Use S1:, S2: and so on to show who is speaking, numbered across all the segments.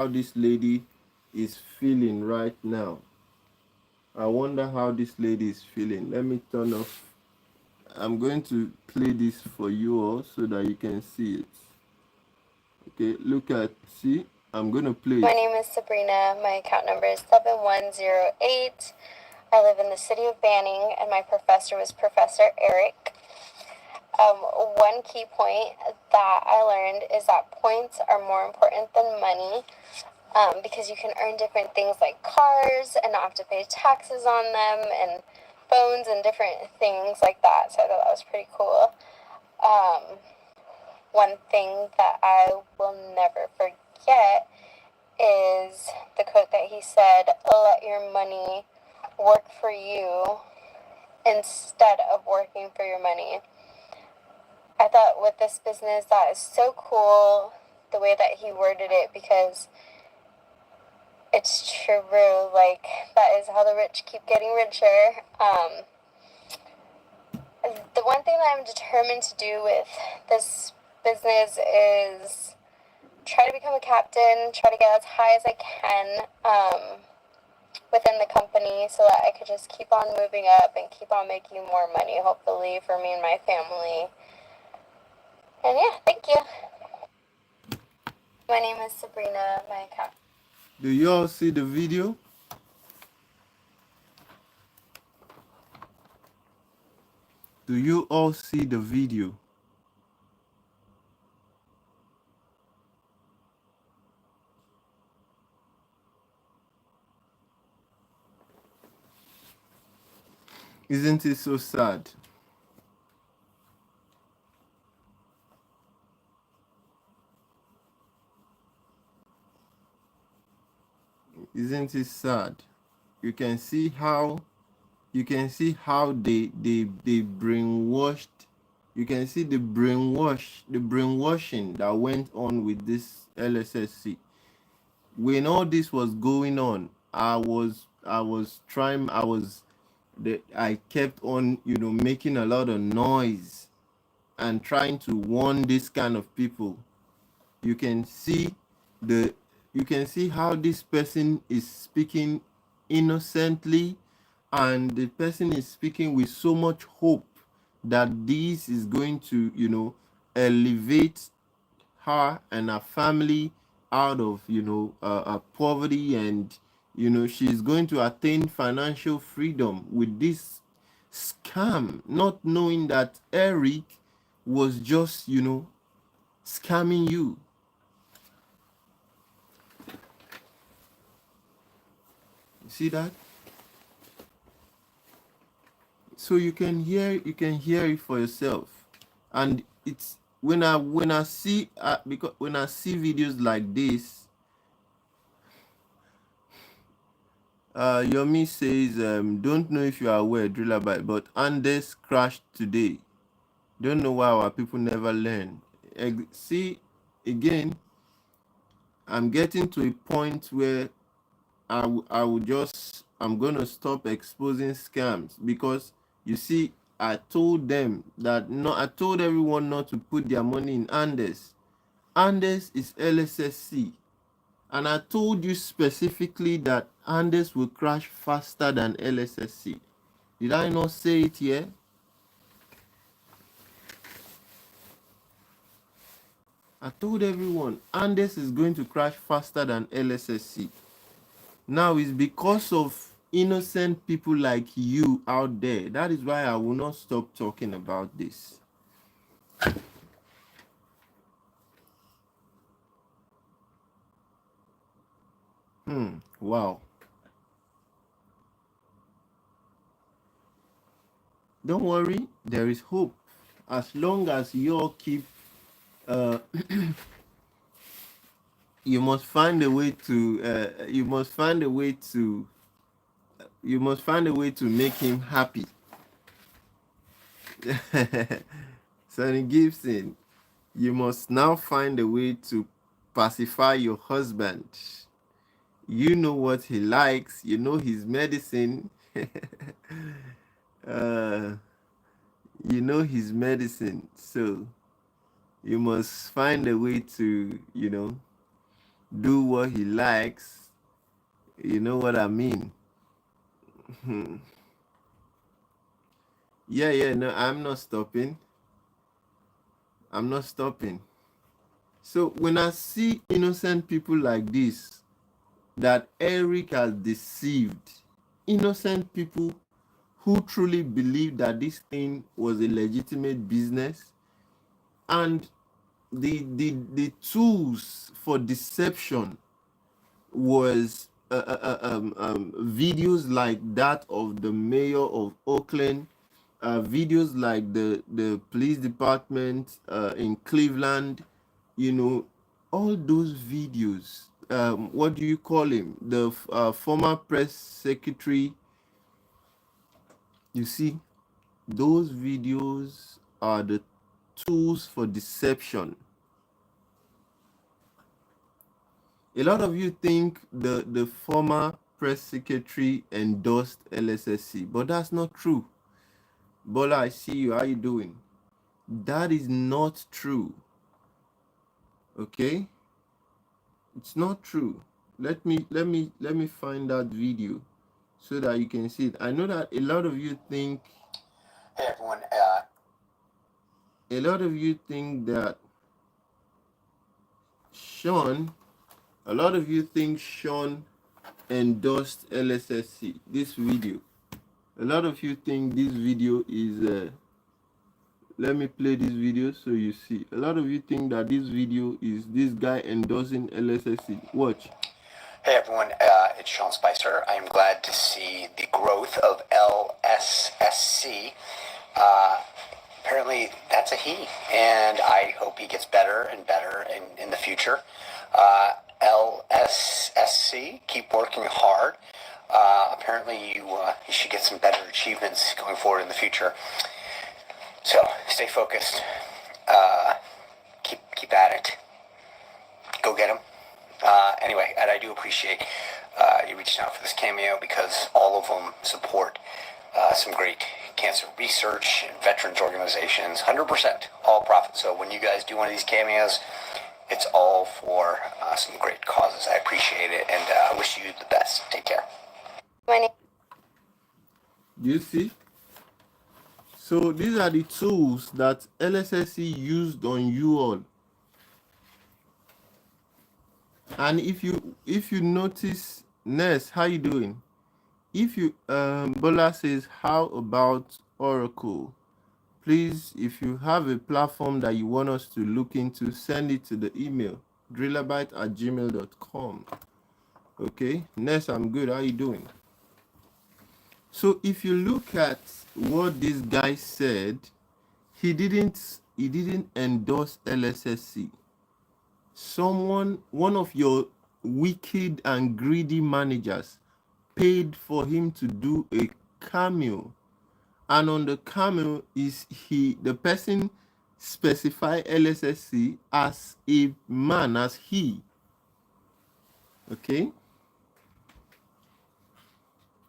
S1: how this lady is feeling right now. I wonder how this lady is feeling. Let me turn off. I'm going to play this for you all so that you can see it. Okay, look at, see, I'm going to play it.
S2: My name is Sabrina. My account number is 7108. I live in the city of Banning, and my professor was Professor Eric. One key point that I learned is that points are more important than money, because you can earn different things like cars and not have to pay taxes on them, and phones and different things like that. So I thought that was pretty cool. One thing that I will never forget is the quote that he said, "Let your money work for you instead of working for your money." I thought with this business, that is so cool, the way that he worded it, because it's true. Like, that is how the rich keep getting richer. The one thing that I'm determined to do with this business is try to become a captain, try to get as high as I can within the company, so that I could just keep on moving up and keep on making more money, hopefully, for me and my family. And yeah, thank you. My name is Sabrina, my account.
S1: Do you all see the video? Do you all see the video? Isn't it so sad? Isn't it sad? You can see how they brainwashed. You can see the brainwashing that went on with this LSSC. When all this was going on, I kept on, making a lot of noise and trying to warn this kind of people. You can see the you can see how this person is speaking innocently, and the person is speaking with so much hope that this is going to, elevate her and her family out of, poverty, and she's going to attain financial freedom with this scam, not knowing that Eric was just, scamming you. You see that? So you can hear it for yourself. And it's when I see because when I see videos like this, Yomi says, don't know if you are aware, Drillabite, but Andes crashed today. Don't know why our people never learn. See, again, I'm getting to a point where I'm gonna stop exposing scams, because you see, I told them that no, I told everyone not to put their money in Andes. Andes is LSSC, and I told you specifically that Andes will crash faster than LSSC. Did I not say it here? I told everyone Andes is going to crash faster than LSSC. Now it's because of innocent people like you out there. That is why I will not stop talking about this. Wow. Don't worry, there is hope. As long as you all keep, you must find a way to, you must find a way to make him happy. Sonny Gibson, you must now find a way to pacify your husband. You know what he likes, you know his medicine. uh, you know his medicine, so you must find a way to, do what he likes. You know what I mean? Yeah, no, I'm not stopping. I'm not stopping. So when I see innocent people like this, that Eric has deceived, innocent people who truly believe that this thing was a legitimate business, and the tools for deception was videos like that of the mayor of Oakland, videos like the police department in Cleveland, you know, all those videos. What do you call him? The former press secretary. You see, those videos are the tools for deception. A lot of you think the former press secretary endorsed LSSC, but that's not true. Bola, I see you. How you doing? That is not true. Okay? It's not true. Let me find that video so that you can see it. I know that a lot of you think
S3: Hey everyone,
S1: a lot of you think that Sean a lot of you think Sean endorsed LSSC. This video. A lot of you think this video is let me play this video so you see. A lot of you think that this video is this guy endorsing LSSC. Watch.
S3: hey everyone, it's Sean Spicer. I am glad to see the growth of LSSC. Apparently that's a he, and I hope he gets better and better in the future. LSSC, keep working hard. Apparently you should get some better achievements going forward in the future. So stay focused. Keep at it. Go get him. Anyway, and I do appreciate you reaching out for this cameo, because all of them support some great cancer research and veterans organizations. 100% all profit. So when you guys do one of these cameos, it's all for some great causes. I appreciate it, and I wish you the best. Take care.
S1: You see? So these are the tools that LSSC used on you all. And if you notice, Ness, how you doing? If you Bola says, how about Oracle? Please, if you have a platform that you want us to look into, send it to the email drillerbyte@gmail.com. Okay, Ness, I'm good. How you doing? So if you look at what this guy said, he didn't endorse LSSC. One of your wicked and greedy managers paid for him to do a cameo, and on the cameo the person specify LSSC as a man, as he. Okay,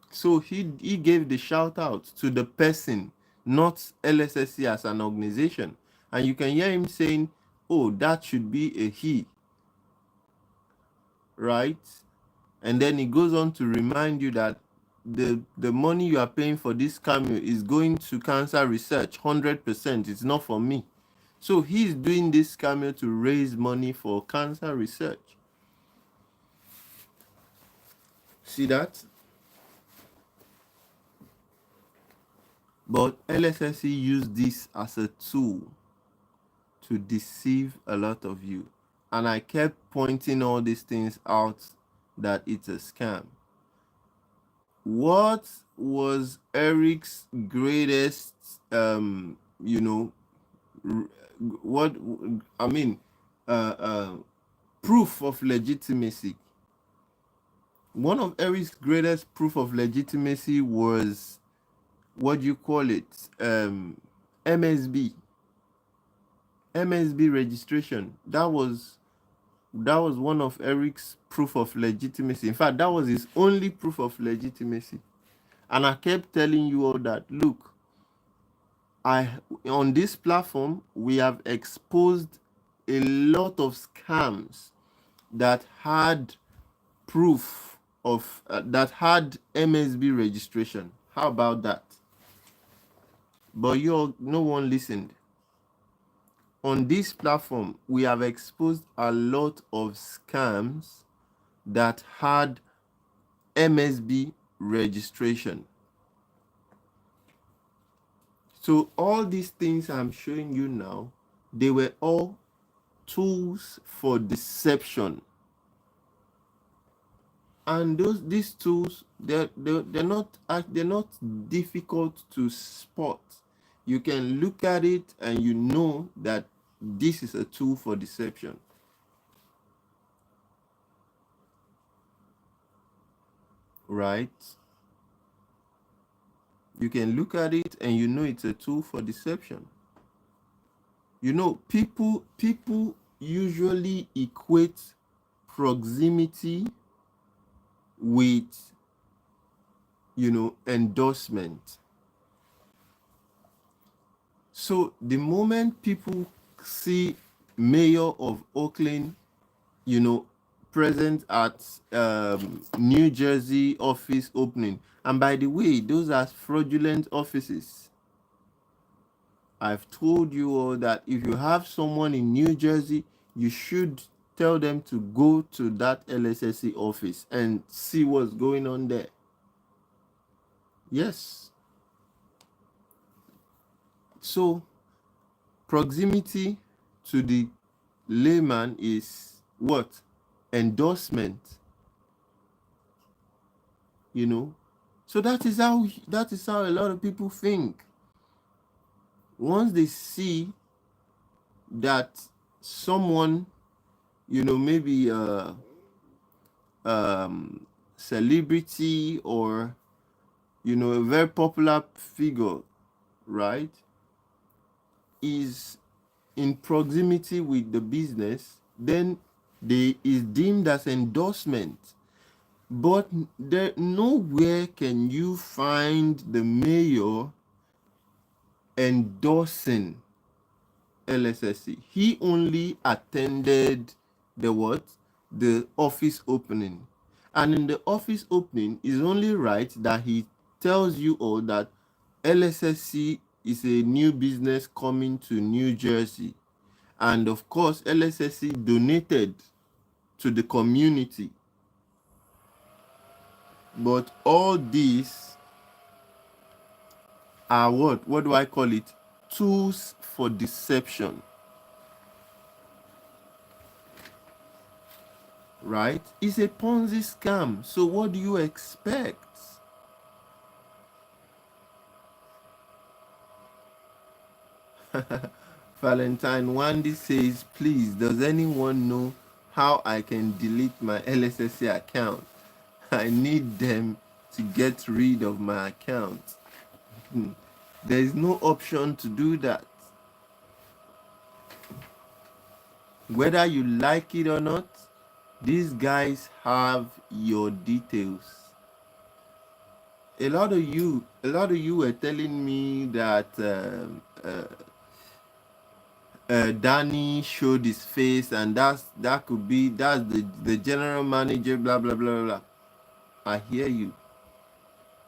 S1: so he gave the shout out to the person, not LSSC as an organization. And you can hear him saying, oh, that should be a he, right? And then he goes on to remind you that the money you are paying for this cameo is going to cancer research 100%. It's not for me. So he's doing this cameo to raise money for cancer research. See that? But LSSC used this as a tool to deceive a lot of you. And I kept pointing all these things out that it's a scam. What was Eric's greatest what I mean proof of legitimacy? One of Eric's greatest proof of legitimacy was, what do you call it, MSB registration. That was one of Eric's proof of legitimacy. In fact, that was his only proof of legitimacy. And I kept telling you all that, look, on this platform we have exposed a lot of scams that had proof of that had MSB registration. How about that? But no one listened. On this platform, we have exposed a lot of scams that had MSB registration. So all these things I'm showing you now, they were all tools for deception. And these tools, they're not difficult to spot. You can look at it and you know that this is a tool for deception. Right? You can look at it and you know it's a tool for deception. You know, people usually equate proximity with, endorsement. So the moment people see mayor of Oakland, present at New Jersey office opening, and by the way, those are fraudulent offices. I've told you all that if you have someone in New Jersey, you should tell them to go to that LSSC office and see what's going on there. Yes. So, proximity to the layman is what? Endorsement. So that is how a lot of people think. Once they see that someone, maybe celebrity or a very popular figure, right, is in proximity with the business, then they is deemed as endorsement. But there nowhere can you find the mayor endorsing LSSC. He only attended the office opening. And in the office opening, it's only right that he tells you all that LSSC is a new business coming to New Jersey. And of course, LSSC donated to the community. But all these are what do I call it? Tools for deception. Right? It's a Ponzi scam. So what do you expect? Valentine Wandy says, please, does anyone know how I can delete my LSSC account? I need them to get rid of my account. There is no option to do that. Whether you like it or not, these guys have your details. A lot of you were telling me that Danny showed his face, and that's the general manager, blah blah blah blah. I hear you,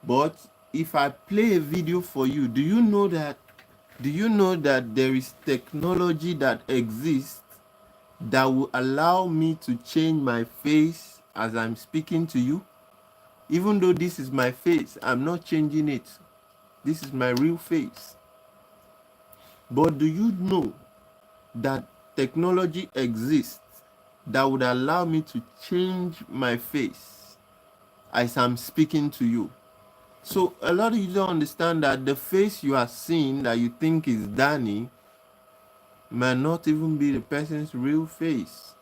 S1: but if I play a video for you, do you know that there is technology that exists that will allow me to change my face as I'm speaking to you? Even though this is my face, I'm not changing it. This is my real face. But do you know that technology exists that would allow me to change my face as I'm speaking to you? So a lot of you don't understand that the face you are seeing that you think is Danny might not even be the person's real face.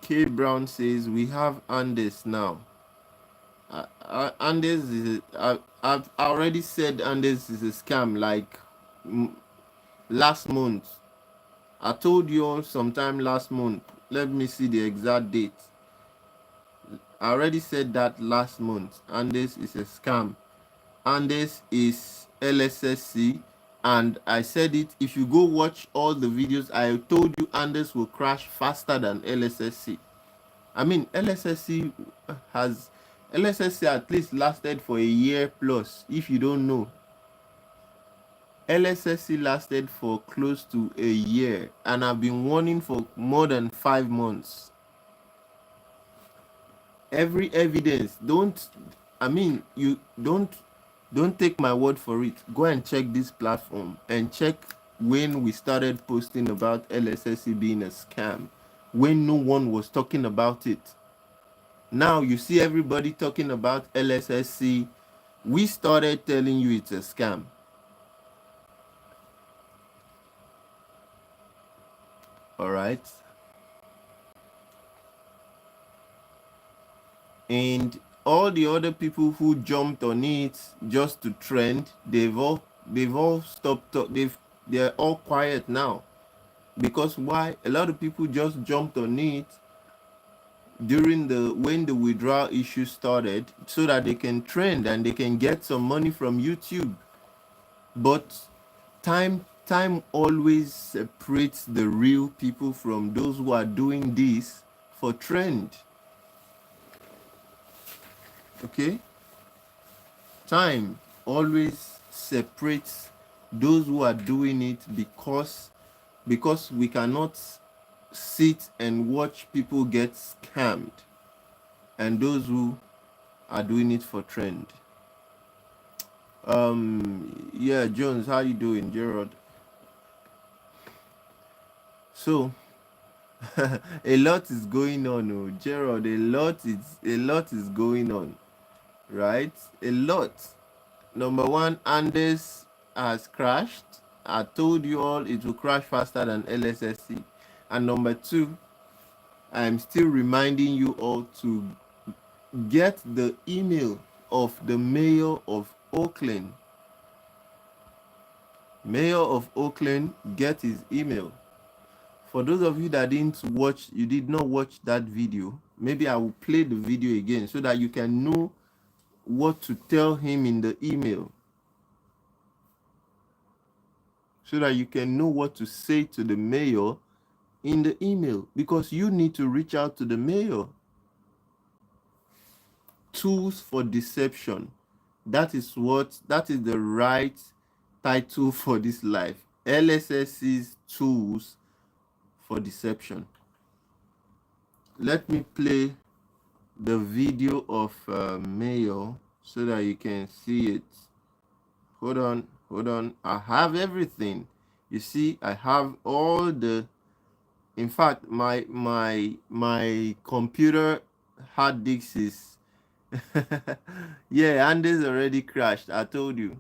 S1: K Brown says we have Andes now. Andes is I've already said Andes is a scam like last month. I told you all sometime last month. Let me see the exact date. I already said that last month. Andes is a scam. and this is LSSC. And I said it, if you go watch all the videos, I told you Andes will crash faster than LSSC. I mean, has LSSC at least lasted for a year plus. If you don't know, LSSC lasted for close to a year, and I've been warning for more than 5 months. Every evidence, you don't take my word for it. Go and check this platform and check when we started posting about LSSC being a scam, when no one was talking about it. Now you see everybody talking about LSSC. We started telling you it's a scam. All right. And all the other people who jumped on it just to trend, they've all stopped. They're all quiet now. Because why? A lot of people just jumped on it during when the withdrawal issue started, so that they can trend and they can get some money from YouTube. But time always separates the real people from those who are doing this for trend. Okay? Time always separates those who are doing it because we cannot sit and watch people get scammed, and those who are doing it for trend. Yeah, Jones, how you doing? Gerald. So a lot is going on, oh Gerald. A lot is going on, right? A lot. Number one, Andes has crashed. I told you all it will crash faster than LSSC. And number two, I'm still reminding you all to get the email of the mayor of Oakland. Mayor of Oakland, get his email. For those of you that did not watch that video, maybe I will play the video again so that you can know what to tell him in the email. So that you can know what to say to the mayor in the email, because you need to reach out to the mayor. Tools for deception. That is the right title for this life. LSSC's tools for deception. Let me play the video of mayor so that you can see it. Hold on. I have everything. You see, I have all the. In fact, my computer hard disk is. Yeah, Andes already crashed. I told you.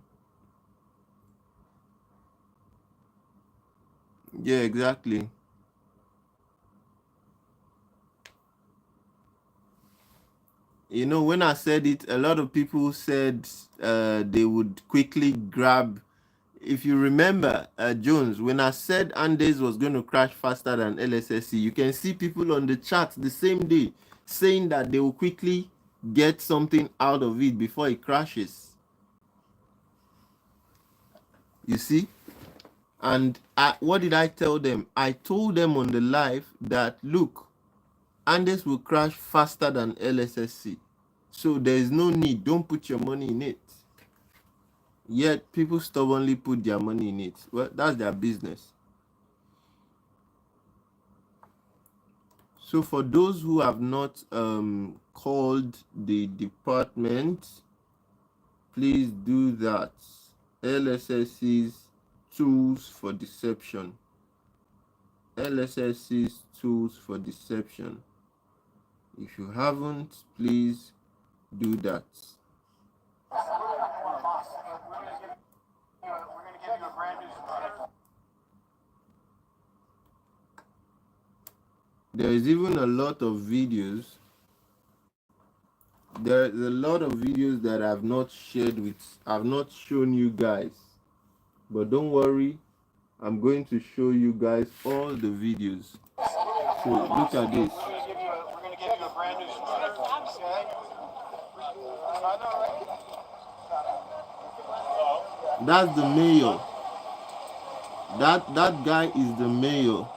S1: Yeah, exactly. You know, when I said it, a lot of people said they would quickly grab. If you remember, Jones, when I said Andes was going to crash faster than LSSC, you can see people on the chat the same day saying that they will quickly get something out of it before it crashes. You see? And what did I tell them? I told them on the live that, look, Andes will crash faster than LSSC. So there is no need. Don't put your money in it. Yet people stubbornly put their money in it. Well, that's their business. So for those who have not called the department, please do that. LSSC's tools for deception. LSSC's tools for deception. If you haven't, please do that. There is even a lot of videos. There is a lot of videos that I've not shown you guys. But don't worry, I'm going to show you guys all the videos. So look at this.
S4: We're going to give you a brand new smartphone, okay? I know, right?
S1: That's the mayor. That guy is the mayor.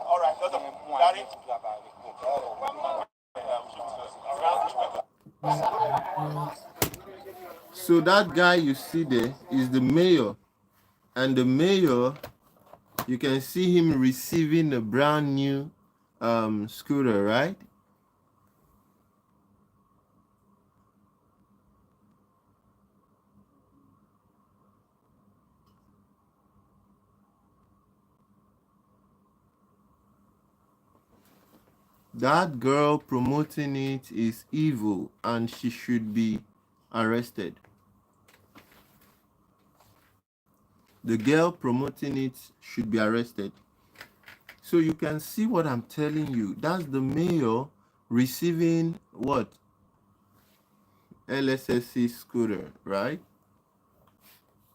S4: All right, Daddy.
S1: So that guy you see there is the mayor, and the mayor, you can see him receiving a brand new scooter, right? That girl promoting it is evil and she should be arrested. The girl promoting it should be arrested. So you can see what I'm telling you. That's the mayor receiving what? LSSC scooter, right?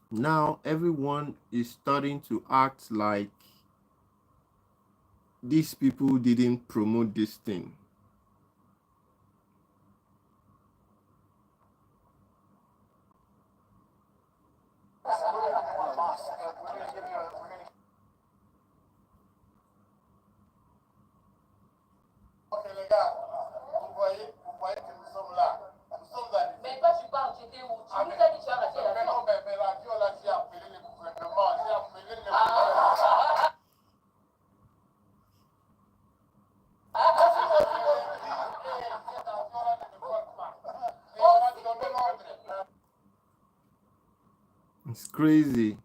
S1: Now everyone is starting to act like these people didn't promote this thing. It's crazy.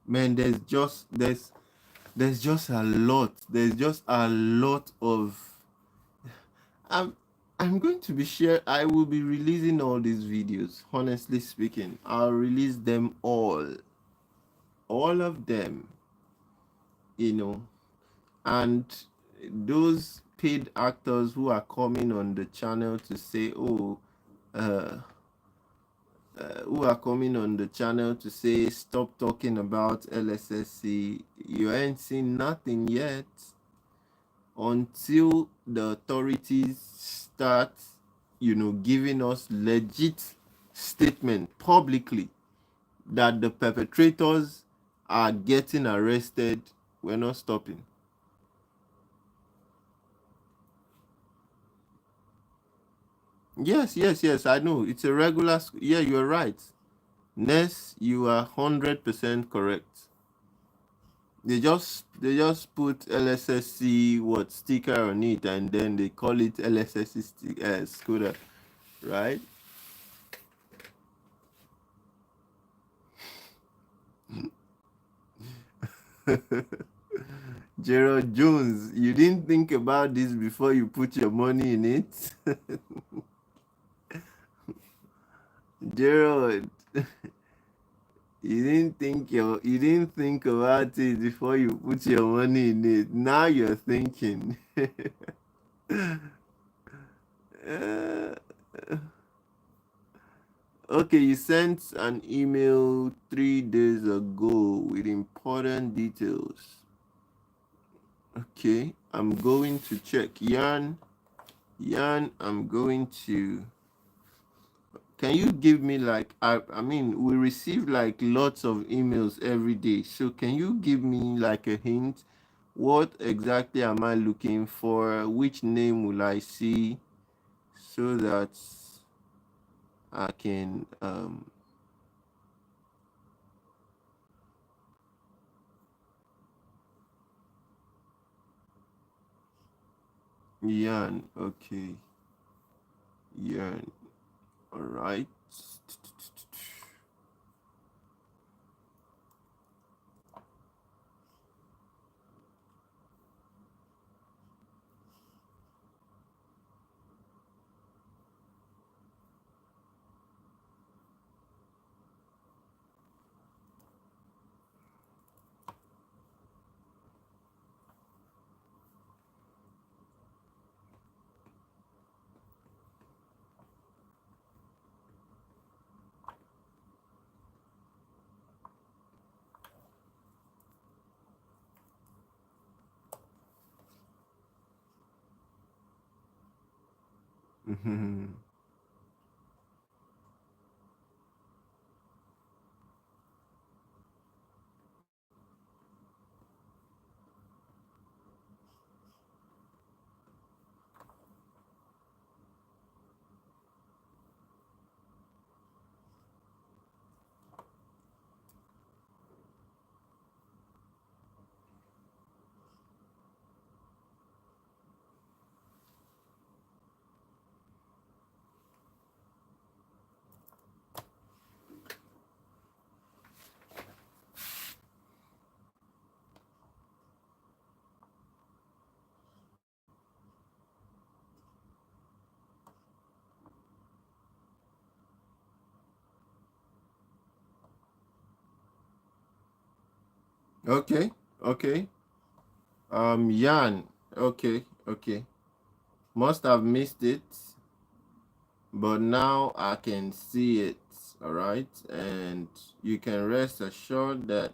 S1: Man, there's just a lot. There's just a lot of I'm I'm going to be I will be releasing all these videos. Honestly speaking, I'll release them all of them, you know. And those paid actors who are coming on the channel to say, oh, uh, who are coming on the channel to say, stop talking about LSSC, you ain't seen nothing yet until the authorities start, giving us legit statement publicly that the perpetrators are getting arrested. We're not stopping. Yes, I know. It's a regular. Yeah, you're right. Ness, you are 100% correct. They just put LSSC what sticker on it, and then they call it LSSC scooter, right? Gerald Jones, you didn't think about this before you put your money in it. Gerald, you didn't think about it before you put your money in it. Now you're thinking. Uh, okay, you sent an email 3 days ago with important details. Okay, I'm going to check. Yan, I'm going to. Can you give me like I mean we receive like lots of emails every day. So can you give me like a hint? What exactly am I looking for? Which name will I see so that I can Yan, okay. Yan. All right. Okay, okay. Yan. Okay, okay. Must have missed it, but now I can see it. All right, and you can rest assured that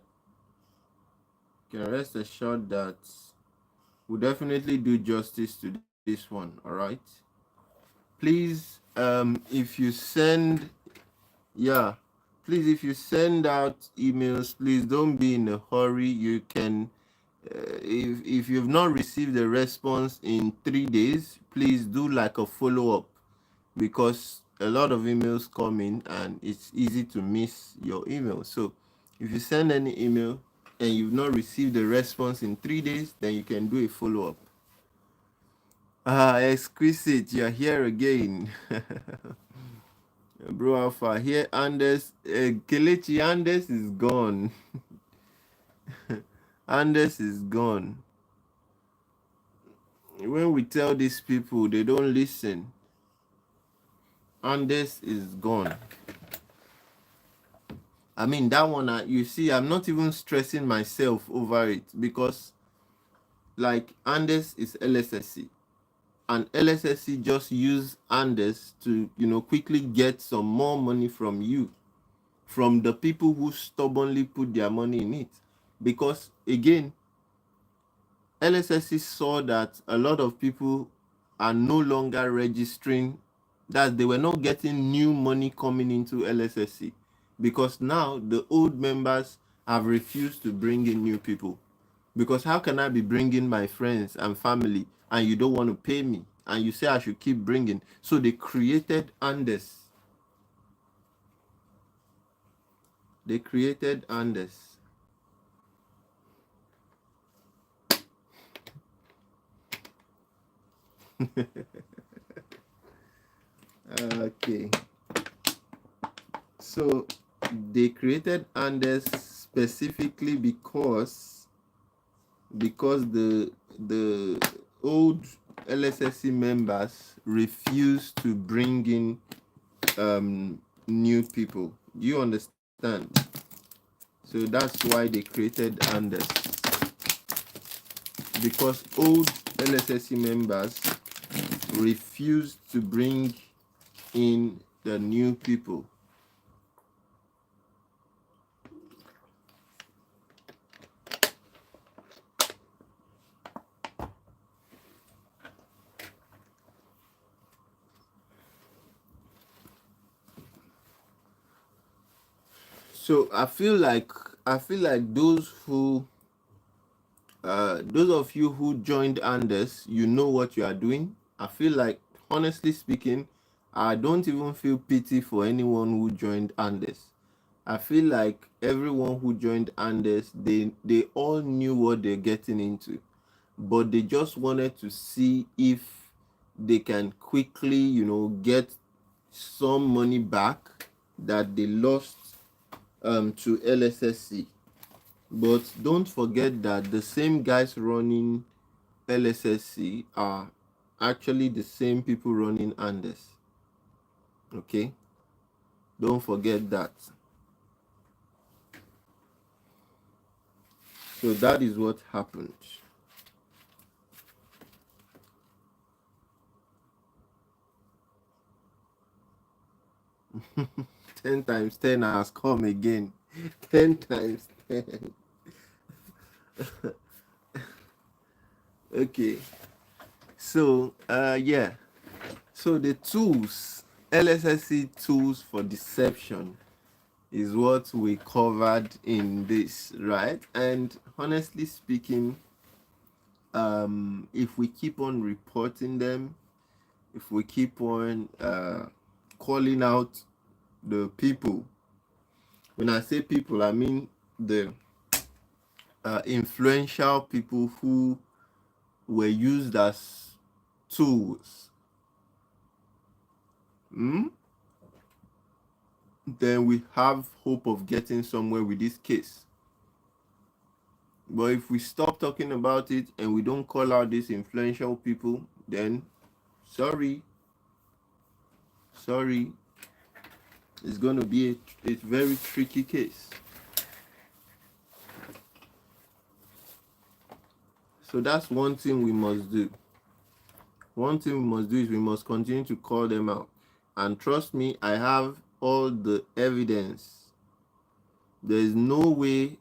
S1: we'll definitely do justice to this one. All right. Please, if you send, yeah, please, if you send out emails, please don't be in a hurry. You can, if you've not received a response in 3 days, please do like a follow up, because a lot of emails come in and it's easy to miss your email. So if you send any email and you've not received a response in 3 days, then you can do a follow up. Exquisite, you're here again. Bro Alpha, here Anders, Kelechi Anders is gone. Anders is gone. When we tell these people, they don't listen. Anders is gone. I mean, that one, you see, I'm not even stressing myself over it, because, like, Anders is LSSC. And LSSC just use Anders to, quickly get some more money from you, from the people who stubbornly put their money in it. Because, again, LSSC saw that a lot of people are no longer registering, that they were not getting new money coming into LSSC, because now the old members have refused to bring in new people. Because how can I be bringing my friends and family and you don't want to pay me and you say I should keep bringing? So they created Andes. They created Andes. Okay. So they created Andes specifically because the old LSSC members refused to bring in new people. Do you understand? So that's why they created Andes, because old LSSC members refused to bring in the new people. So I feel like those of you who joined Andes, you know what you are doing. I feel like, honestly speaking, I don't even feel pity for anyone who joined Andes. I feel like everyone who joined Andes, they all knew what they're getting into, but they just wanted to see if they can quickly, get some money back that they lost to LSSC. But don't forget that the same guys running LSSC are actually the same people running Andes. Okay? Don't forget that. So that is what happened. Ten times 10 has come again. 10 times 10. Okay. So, yeah. So the tools, LSSC tools for deception, is what we covered in this, right? And honestly speaking, if we keep on reporting them, if we keep on calling out the people, when I say people, I mean the influential people who were used as tools, then we have hope of getting somewhere with this case. But if we stop talking about it and we don't call out these influential people, then sorry, it's going to be a very tricky case. So that's one thing we must do. One thing we must do is we must continue to call them out. And trust me, I have all the evidence. There is no way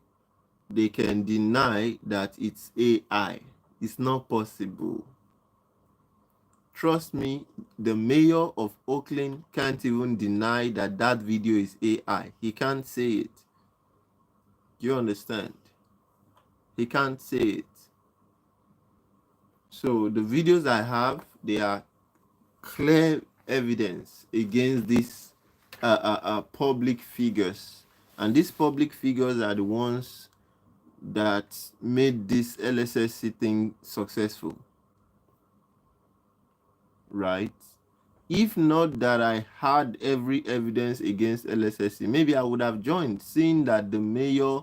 S1: they can deny that it's AI. It's not possible. Trust me, the mayor of Oakland can't even deny that that video is AI. He can't say it. Do you understand? He can't say it. So the videos I have, they are clear evidence against these public figures. And these public figures are the ones that made this LSSC thing successful. Right? If not that I had every evidence against LSSC, maybe I would have joined, seeing that the mayor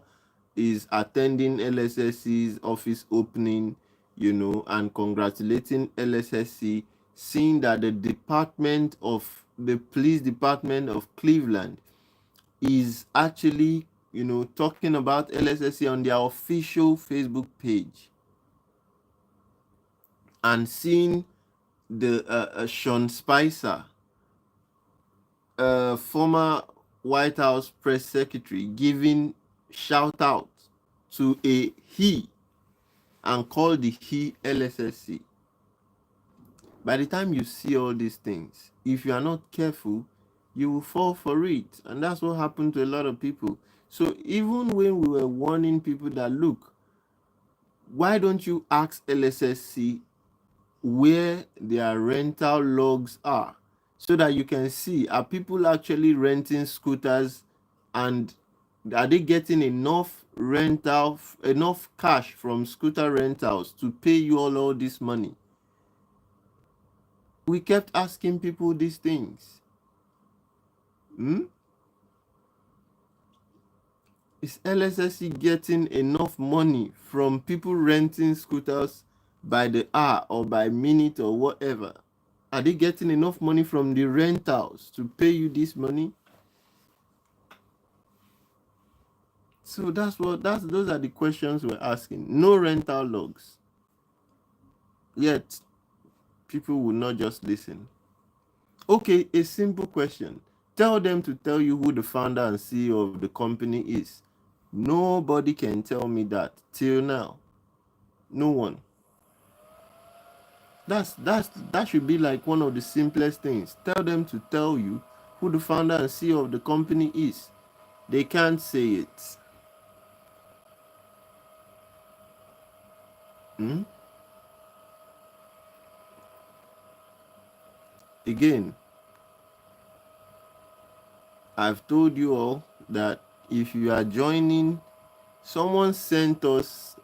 S1: is attending LSSC's office opening, and congratulating LSSC, seeing that the police department of Cleveland is actually, talking about LSSC on their official Facebook page, and seeing the Sean Spicer, former White House press secretary, giving shout out to a he and call the he LSSC. By the time you see all these things, if you are not careful, you will fall for it. And that's what happened to a lot of people. So even when we were warning people that, look, why don't you ask LSSC where their rental logs are, so that you can see, are people actually renting scooters, and are they getting enough cash from scooter rentals to pay you all this money? We kept asking people these things. Is LSSC getting enough money from people renting scooters by the hour or by minute or whatever? Are they getting enough money from the rentals to pay you this money? So those are the questions we're asking. No rental logs. Yet people will not just listen. Okay, a simple question. Tell them to tell you who the founder and CEO of the company is. Nobody can tell me that till now. No one. That should be like one of the simplest things. Tell them to tell you who the founder and CEO of the company is. They can't say it. Again, I've told you all that if you are joining, someone sent us